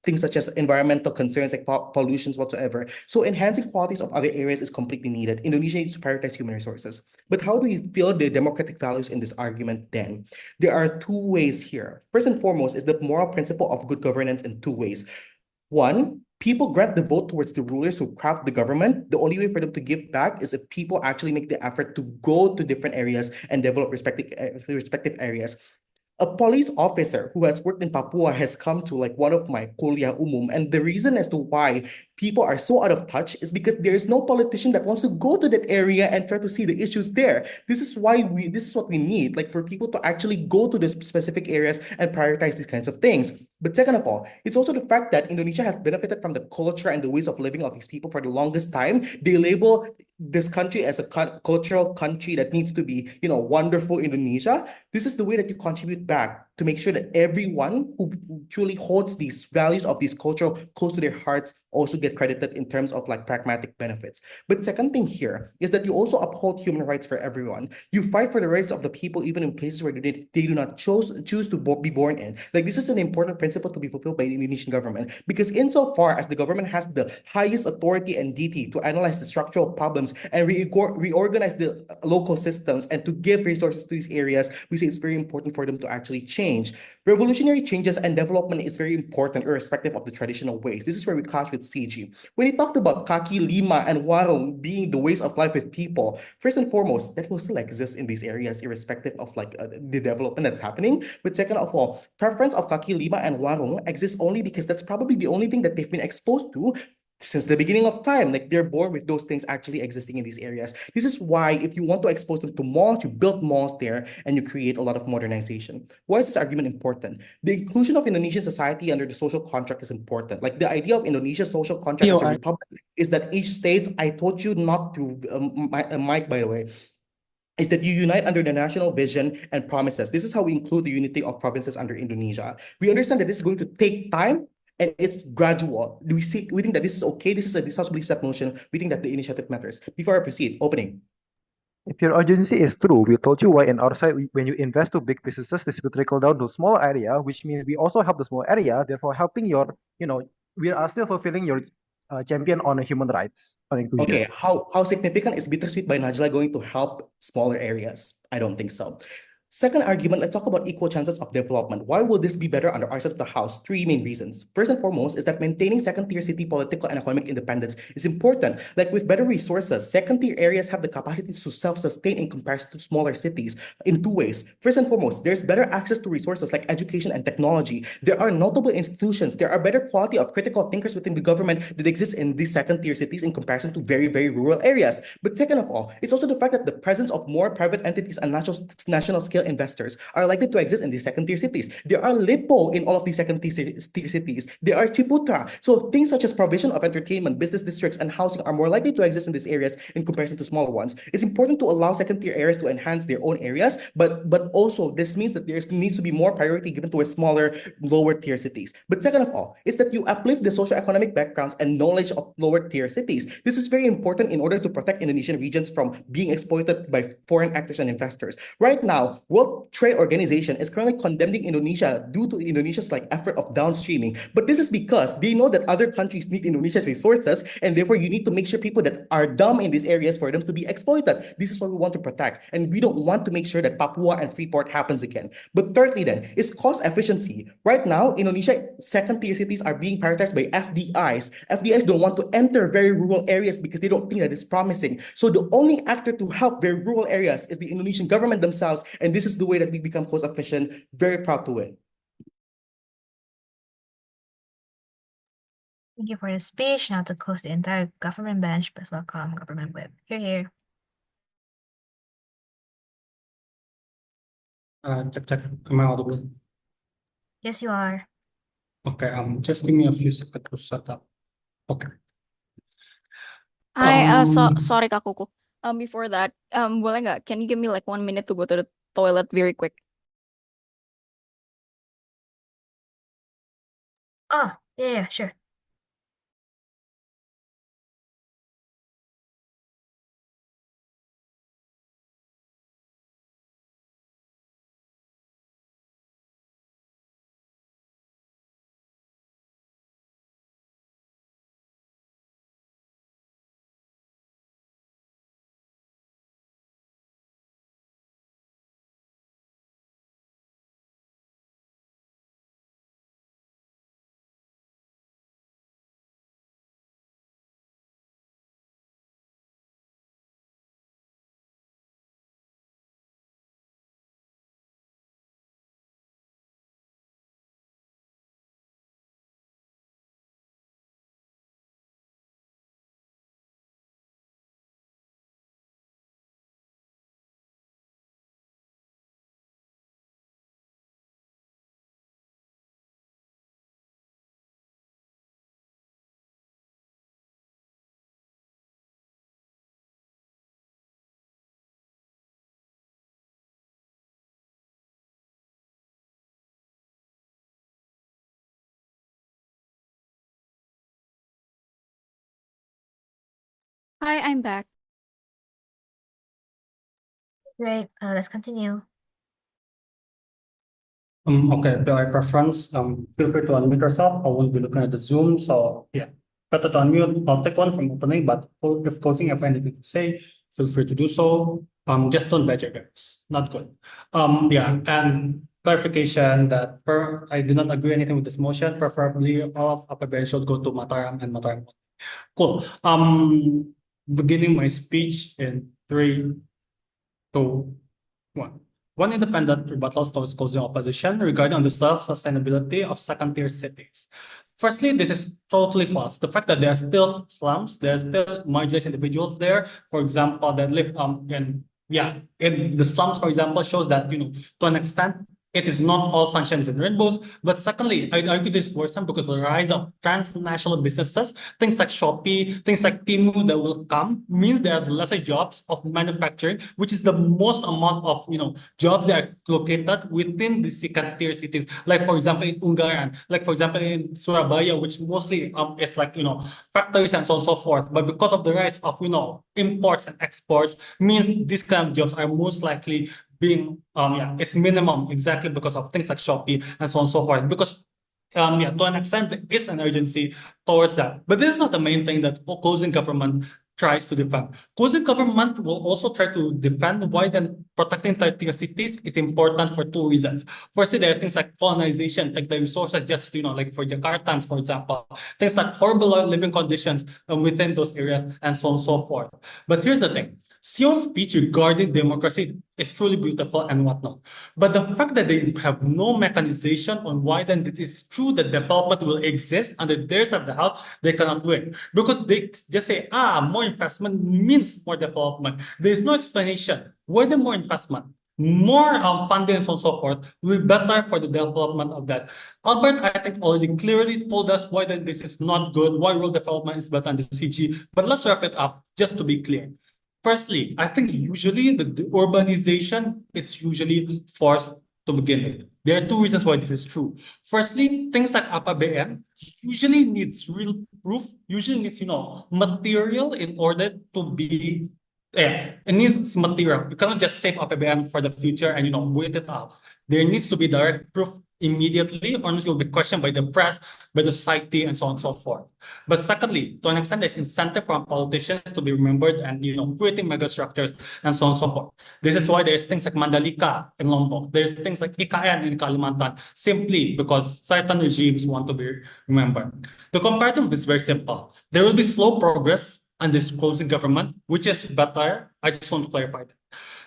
things such as environmental concerns like pollutions whatsoever. So enhancing qualities of other areas is completely needed. Indonesia needs to prioritize human resources. But how do we feel the democratic values in this argument then? There are two ways here. First and foremost is the moral principle of good governance in two ways. One, people grant the vote towards the rulers who craft the government. The only way for them to give back is if people actually make the effort to go to different areas and develop respective areas. A police officer who has worked in Papua has come to like one of my kuliah umum, and the reason as to why people are so out of touch is because there is no politician that wants to go to that area and try to see the issues there. This is what we need, like for people to actually go to the specific areas and prioritize these kinds of things. But second of all, it's also the fact that Indonesia has benefited from the culture and the ways of living of these people for the longest time. They label this country as a cultural country that needs to be, wonderful Indonesia. This is the way that you contribute back to make sure that everyone who truly holds these values of this culture close to their hearts also get credited in terms of like pragmatic benefits. But second thing here is that you also uphold human rights for everyone. You fight for the rights of the people even in places where they do not choose to be born in. Like this is an important principle to be fulfilled by the Indonesian government, because insofar as the government has the highest authority and duty to analyze the structural problems and reorganize the local systems and to give resources to these areas, we say it's very important for them to actually change. Revolutionary changes and development is very important irrespective of the traditional ways. This is where we clash with CG. When he talked about kaki lima and warung being the ways of life with people, first and foremost, that will still exist in these areas irrespective of like the development that's happening. But second of all, preference of kaki lima and warung exists only because that's probably the only thing that they've been exposed to since the beginning of time. Like they're born with those things actually existing in these areas. This is why if you want to expose them to malls, you build malls there and you create a lot of modernization. Why is this argument important? The inclusion of Indonesian society under the social contract is important. Like the idea of Indonesia's social contract as a republic is that each state, I told you not to, Mike, by the way, is that you unite under the national vision and promises. This is how we include the unity of provinces under Indonesia. We understand that this is going to take time, and it's gradual. We think that this is okay. This is a House believes that motion. We think that the initiative matters. Before I proceed, opening. If your urgency is true, we told you why in our side, when you invest to big businesses, this will trickle down to small area, which means we also help the small area, therefore helping your, we are still fulfilling your champion on human rights, on inclusion. Okay, how significant is Bittersweet by Najla going to help smaller areas? I don't think so. Second argument, let's talk about equal chances of development. Why will this be better under our side of the House? Three main reasons. First and foremost is that maintaining second-tier city political and economic independence is important. Like with better resources, second-tier areas have the capacity to self-sustain in comparison to smaller cities in two ways. First and foremost, there's better access to resources like education and technology. There are notable institutions. There are better quality of critical thinkers within the government that exists in these second-tier cities in comparison to very, very rural areas. But second of all, it's also the fact that the presence of more private entities and national scale investors are likely to exist in these second-tier cities. There are Lipo in all of these second-tier cities. There are CIPUTRA. So things such as provision of entertainment, business districts, and housing are more likely to exist in these areas in comparison to smaller ones. It's important to allow second-tier areas to enhance their own areas, but also this means that there needs to be more priority given to a smaller, lower-tier cities. But second of all, is that you uplift the socioeconomic backgrounds and knowledge of lower-tier cities. This is very important in order to protect Indonesian regions from being exploited by foreign actors and investors. Right now, World Trade Organization is currently condemning Indonesia due to Indonesia's effort of downstreaming. But this is because they know that other countries need Indonesia's resources, and therefore you need to make sure people that are dumb in these areas for them to be exploited. This is what we want to protect, and we don't want to make sure that Papua and Freeport happens again. But thirdly then, is cost efficiency. Right now, Indonesia second-tier cities are being prioritized by FDIs. FDIs don't want to enter very rural areas because they don't think that it's promising. So the only actor to help very rural areas is the Indonesian government themselves, and this is the way that we become cost efficient. Very proud to win. Thank you for the speech. Now to close the entire government bench, please welcome Government Whip. Here. Check. Am I audible? Yes, you are. Okay, just give me a few seconds to set up. Okay. Hi, sorry Kak Kuku. Before that, boleh nggak? Can you give me 1 minute to go to the toilet very quick? Oh, yeah, sure. Hi, I'm back. Great. Let's continue. Okay, by preference, feel free to unmute yourself. I won't be looking at the Zoom, so yeah. Better to unmute. I'll take one from opening, but if closing, have anything to say, feel free to do so. Just don't badger guys. Not good. Yeah, and clarification that I do not agree anything with this motion. Preferably all of upper bench should go to Mataram and Mataram. Cool. Beginning my speech in 3, 2, 1. One independent rebuttal towards closing opposition regarding the self-sustainability of second-tier cities. Firstly, this is totally false. The fact that there are still slums, there are still marginalized individuals there, for example, that live in the slums, for example, shows that to an extent it is not all sunshines and rainbows. But secondly, I argue this worsen because the rise of transnational businesses, things like Shopee, things like Temu that will come, means there are lesser jobs of manufacturing, which is the most amount of jobs that are located within the second-tier cities. Like for example in Ungaran, like for example in Surabaya, which mostly is factories and so on and so forth. But because of the rise of imports and exports, means these kind of jobs are most likely being it's minimum exactly because of things like Shopee and so on and so forth. Because to an extent there is an urgency towards that. But this is not the main thing that opposing government tries to defend. Opposing government will also try to defend why then protecting third-tier cities is important for 2 reasons. Firstly, there are things like colonization, like the resources just like for Jakartans, for example, things like horrible living conditions within those areas and so on and so forth. But here's the thing. Sio's speech regarding democracy is truly beautiful and whatnot. But the fact that they have no mechanization on why then it is true that development will exist under their side of the house, they cannot do it. Because they just say, more investment means more development. There is no explanation. Why the more investment? more funding and so on and so forth will be better for the development of that. Albert, I think, already clearly told us why that this is not good, why rural development is better than the CG. But let's wrap it up just to be clear. Firstly, I think usually the urbanization is usually forced to begin with. There are two reasons why this is true. Firstly, things like APBN usually needs real proof, usually needs, material in order to be, it needs material. You cannot just save APBN for the future and, wait it out. There needs to be direct proof immediately, or it will be questioned by the press, by the society, and so on and so forth. But secondly, to an extent, there's incentive from politicians to be remembered and, creating megastructures and so on and so forth. This is why there's things like Mandalika in Lombok. There's things like IKN in Kalimantan, simply because certain regimes want to be remembered. The comparative is very simple. There will be slow progress under closing government, which is better. I just want to clarify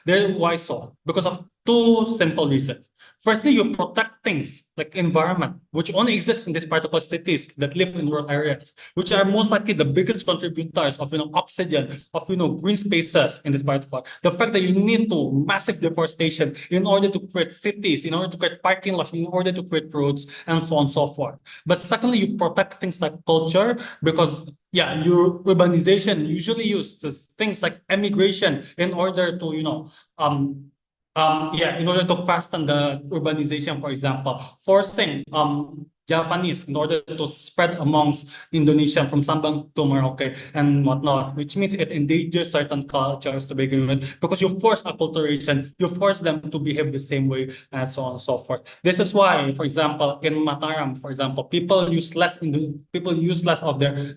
that. Why so? Because of two simple reasons. Firstly, you protect things like environment, which only exists in these particular cities that live in rural areas, which are most likely the biggest contributors of oxygen, of green spaces in this particular. The fact that you need to massive deforestation in order to create cities, in order to create parking lots, in order to create roads, and so on and so forth. But secondly, you protect things like culture because your urbanization usually uses things like emigration in order to, in order to fasten the urbanization, for example, forcing Japanese in order to spread amongst Indonesia from Sabang to Merauke and whatnot, which means it endangers certain cultures to begin with because you force acculturation, you force them to behave the same way and so on and so forth. This is why, for example, in Mataram, for example, people use less of their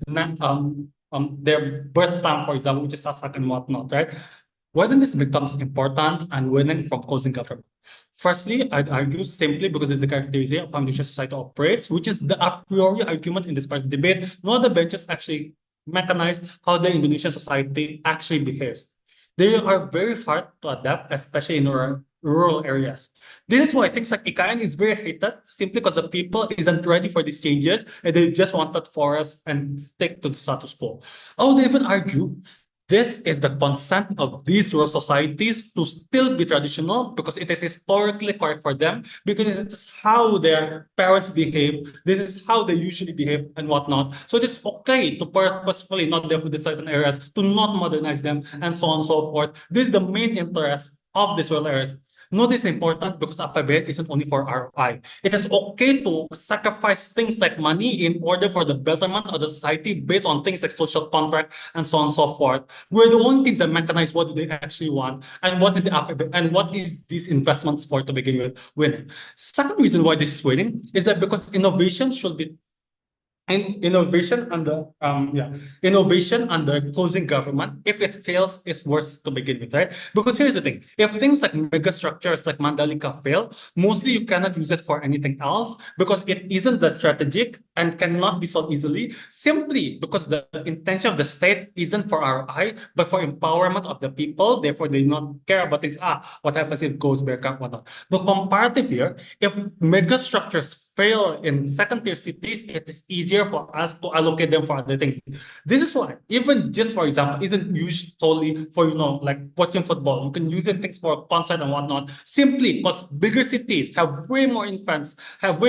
birth time, for example, which is Sasak and whatnot, right? Why then this becomes important and winning from closing government? Firstly, I'd argue simply because it's the characterization of how Indonesian society operates, which is the a priori argument in this part of the debate. No other benches actually mechanize how the Indonesian society actually behaves. They are very hard to adapt, especially in rural areas. This is why things like IKN is very hated simply because the people isn't ready for these changes and they just wanted forest and stick to the status quo. I would even argue this is the consent of these rural societies to still be traditional because it is historically correct for them, because it is how their parents behave, this is how they usually behave and whatnot. So it is okay to purposefully not develop the certain areas, to not modernize them, and so on and so forth. This is the main interest of these rural areas. Notice important because APBN isn't only for ROI. It is okay to sacrifice things like money in order for the betterment of the society based on things like social contract and so on and so forth. We're the only teams that mechanize what do they actually want and what is the APBN and what is these investments for to begin with winning. Second reason why this is winning is that because innovation should be innovation under closing government, if it fails, is worse to begin with, right? Because here's the thing: if things like mega structures like Mandalika fail, mostly you cannot use it for anything else because it isn't that strategic and cannot be solved easily, simply because the intention of the state isn't for ROI but for empowerment of the people. Therefore, they not care about this. What happens if it goes bankrupt? Whatnot. The comparative here, if mega structures fail in second-tier cities, it is easier for us to allocate them for other things. This is why, even just for example, isn't used solely for like watching football. You can use it things for concert and whatnot. Simply because bigger cities have way more events, have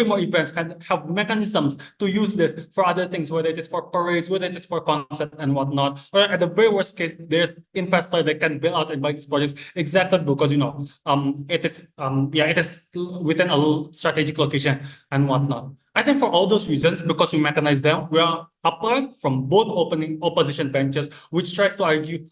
mechanisms to use this for other things, whether it is for parades, whether it is for concert and whatnot. Or at the very worst case, there's investor that can build out and buy these projects exactly because it is within a strategic location and whatnot. I think for all those reasons, because we mechanize them, we are apart from both opening opposition benches, which tries to argue,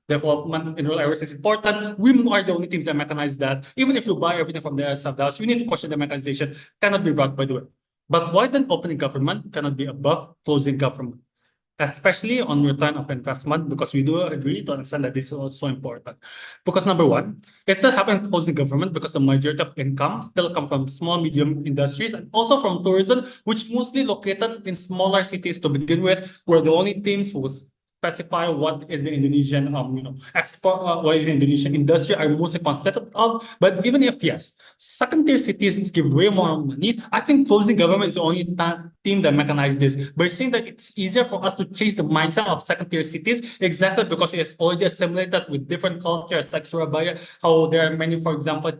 development in rural areas is important. We are the only teams that mechanize that. Even if you buy everything from the self-doubts, you need to question the mechanization, cannot be brought by the way. But why then opening government cannot be above closing government? Especially on return of investment, because we do agree to understand that this is also important. Because number one, it still happens closing government because the majority of income still come from small, medium industries and also from tourism, which mostly located in smaller cities to begin with, where the only teams who specify what is the Indonesian export, what is the Indonesian industry are mostly constituted of. But even if yes, second tier cities give way more money, I think closing government is the only team that mechanized this. But saying that it's easier for us to change the mindset of second tier cities exactly because it's already assimilated with different cultures like Surabaya, how there are many, for example,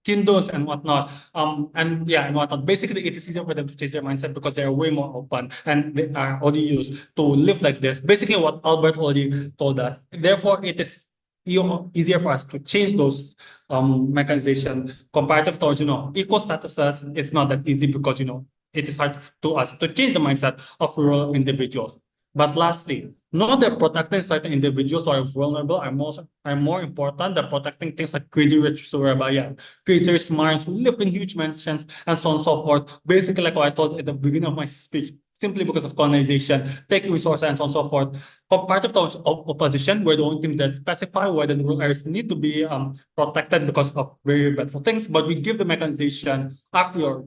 Tindos and whatnot. And whatnot. Basically, it is easier for them to change their mindset because they are way more open and they are already used to live like this. Basically, what Albert already told us. Therefore, it is easier for us to change those mechanization comparative towards equal statuses. It's not that easy because it is hard to us to change the mindset of rural individuals. But lastly, know that protecting certain individuals who are vulnerable are more important than protecting things like crazy rich Surabaya, crazy rich Mayans who live in huge mansions, and so on and so forth. Basically, like what I told at the beginning of my speech, simply because of colonization, taking resources, and so on and so forth. Comparative to opposition, we're the only teams that specify whether the rural areas need to be protected because of very bad things, but we give the mechanization a priori.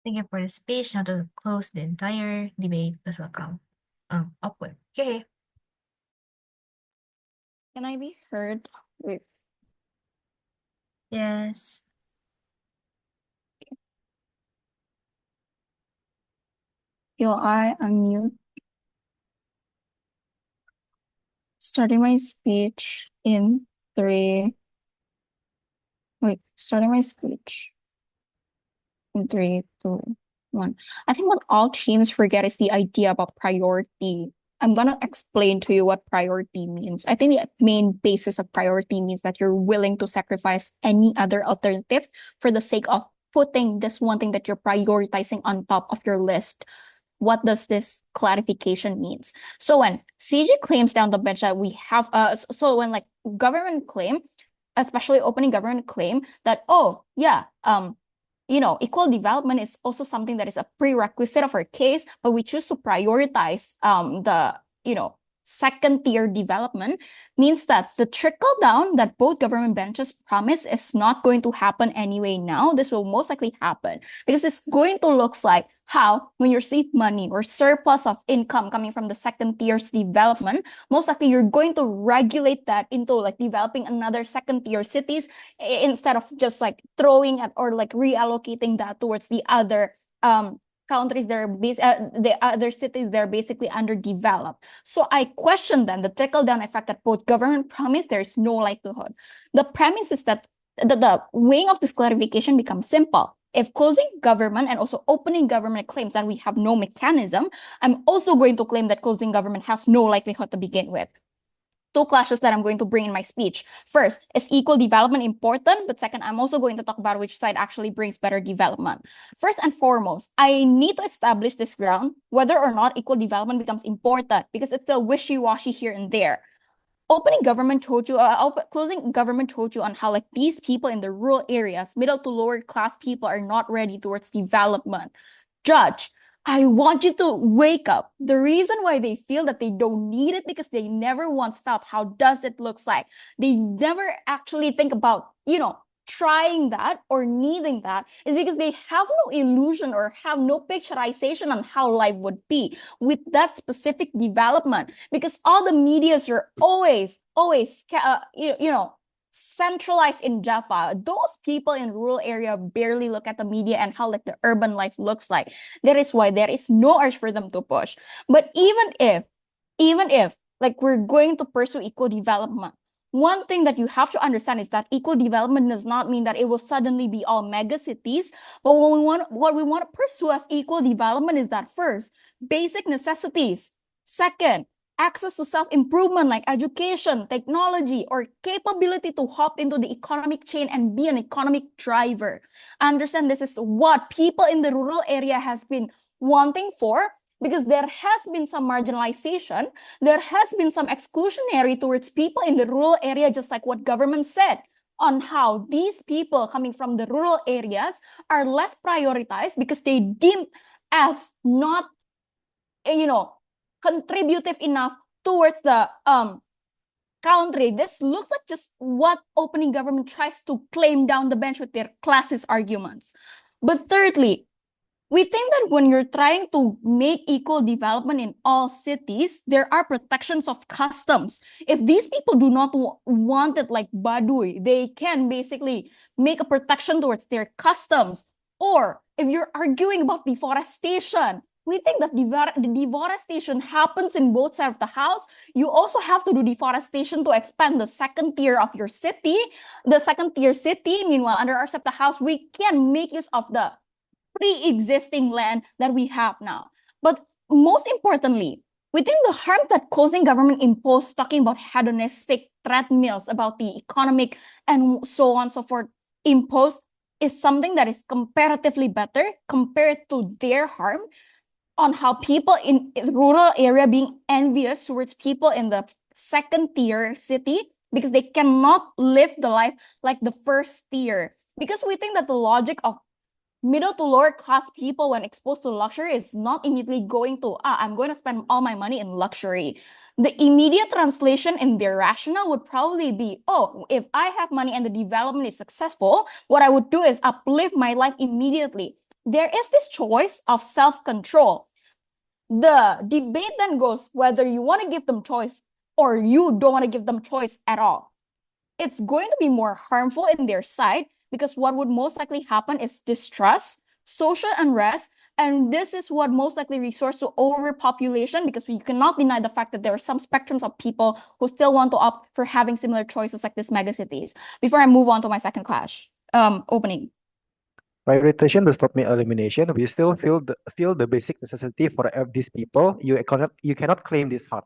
Thank you for the speech. Now to close the entire debate, let's welcome upward. Okay. Can I be heard? Wait. Yes. Will I unmute? Starting my speech in three. Wait, starting my speech in 3, 2, 1. I think what all teams forget is the idea about priority. I'm gonna explain to you what priority means. I think the main basis of priority means that you're willing to sacrifice any other alternative for the sake of putting this one thing that you're prioritizing on top of your list. What does this clarification means? So when CG claims down the bench that we have, so when like government claim, especially opening government claim that, oh yeah, equal development is also something that is a prerequisite of our case, but we choose to prioritize the second tier development, means that the trickle down that both government benches promise is not going to happen anyway now. This will most likely happen because it's going to look like how when you receive money or surplus of income coming from the second tier's development, most likely you're going to regulate that into like developing another second tier cities instead of just like throwing at or like reallocating that towards the other countries that are the other cities that are basically underdeveloped. So I question then the trickle down effect that both government promise there is no likelihood. The premise is that the weighing of this clarification becomes simple. If closing government and also opening government claims that we have no mechanism, I'm also going to claim that closing government has no likelihood to begin with. Two clashes that I'm going to bring in my speech. First, is equal development important? But second, I'm also going to talk about which side actually brings better development. First and foremost, I need to establish this ground, whether or not equal development becomes important, because it's still wishy-washy here and there. Opening government told you, closing government told you on how like these people in the rural areas, middle to lower class people are not ready towards development. Judge, I want you to wake up. The reason why they feel that they don't need it because they never once felt how does it looks like. They never actually think about, trying that or needing that is because they have no illusion or have no picturization on how life would be with that specific development, because all the medias are always centralized in Java. Those people in rural area barely look at the media and how like the urban life looks like. That is why there is no urge for them to push. But even if like we're going to pursue equal development, one thing that you have to understand is that equal development does not mean that it will suddenly be all mega cities. But what we want to pursue as equal development is that first, basic necessities. Second, access to self-improvement like education, technology, or capability to hop into the economic chain and be an economic driver. Understand this is what people in the rural area has been wanting for, because there has been some marginalization, there has been some exclusionary towards people in the rural area, just like what government said on how these people coming from the rural areas are less prioritized because they deemed as not, contributive enough towards the country. This looks like just what opening government tries to claim down the bench with their classist arguments. But thirdly, We think that when you're trying to make equal development in all cities, there are protections of customs. If these people do not want it like Baduy, they can basically make a protection towards their customs. Or if you're arguing about deforestation, we think that the deforestation happens in both sides of the house. You also have to do deforestation to expand the second tier of your city, the second tier city. Meanwhile, under our SEPTA house, we can make use of the pre-existing land that we have now. But most importantly, within the harm that closing government imposed, talking about hedonistic treadmills, about the economic and so on and so forth, imposed is something that is comparatively better compared to their harm on how people in rural area being envious towards people in the second tier city because they cannot live the life like the first tier. Because we think that the logic of middle to lower class people when exposed to luxury is not immediately going to, I'm going to spend all my money in luxury. The immediate translation in their rationale would probably be, oh, if I have money and the development is successful, what I would do is uplift my life immediately. There is this choice of self-control. The debate then goes whether you want to give them choice or you don't want to give them choice at all. It's going to be more harmful in their side because what would most likely happen is distrust, social unrest, and this is what most likely resorts to overpopulation because we cannot deny the fact that there are some spectrums of people who still want to opt for having similar choices like these megacities. Before I move on to my second clash, opening. Prioritization does not mean elimination. We still feel the basic necessity for these people. You cannot claim this hard.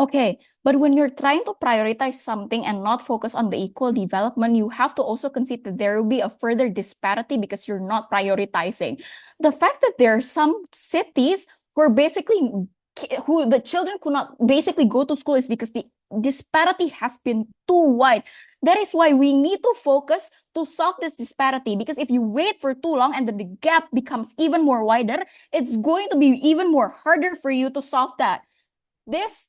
Okay, but when you're trying to prioritize something and not focus on the equal development, you have to also consider that there will be a further disparity because you're not prioritizing. The fact that there are some cities who are basically who the children could not basically go to school is because the disparity has been too wide. That is why we need to focus to solve this disparity, because if you wait for too long and the gap becomes even more wider, it's going to be even more harder for you to solve that. This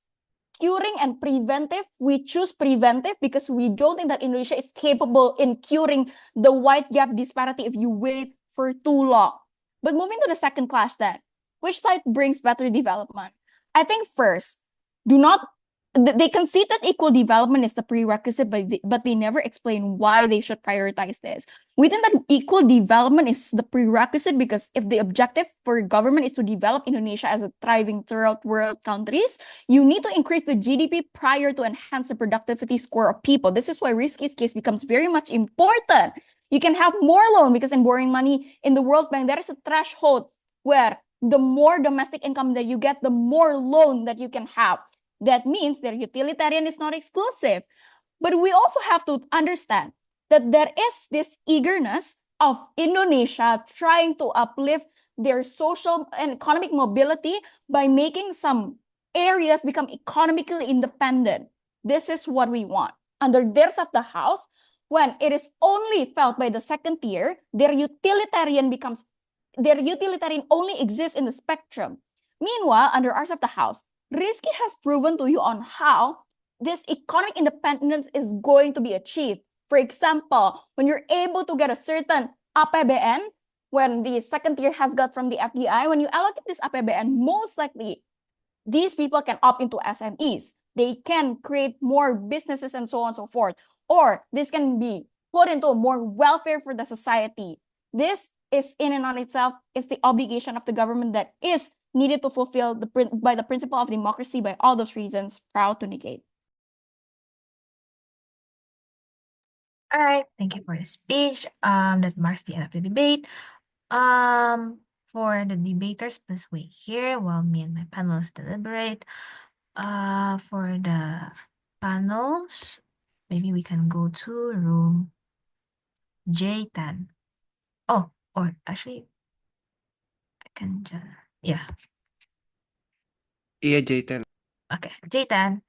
curing and preventive, we choose preventive because we don't think that Indonesia is capable in curing the wide gap disparity if you wait for too long. But moving to the second clash then, which side brings better development? I think first, they concede that equal development is the prerequisite, but they never explain why they should prioritize this. We think that equal development is the prerequisite because if the objective for government is to develop Indonesia as a thriving third world countries, you need to increase the GDP prior to enhance the productivity score of people. This is why Rizky's case becomes very much important. You can have more loan because in borrowing money in the World Bank, there is a threshold where the more domestic income that you get, the more loan that you can have. That means their utilitarian is not exclusive. But we also have to understand that there is this eagerness of Indonesia trying to uplift their social and economic mobility by making some areas become economically independent. This is what we want. Under their of the house, when it is only felt by the second tier, their utilitarian only exists in the spectrum. Meanwhile, under ours of the house, Rizky has proven to you on how this economic independence is going to be achieved. For example, when you're able to get a certain APBN, when the second tier has got from the FDI, when you allocate this APBN, most likely these people can opt into SMEs. They can create more businesses and so on and so forth. Or this can be put into more welfare for the society. This is in and on itself is the obligation of the government that is needed to fulfill by the principle of democracy. By all those reasons, proud to negate. All right, thank you for the speech. That marks the end of the debate. For the debaters, please wait here while me and my panelists deliberate. For the panels, maybe we can go to room J10. Oh, or actually, I can just, yeah. Iya, J10. Okay, J10.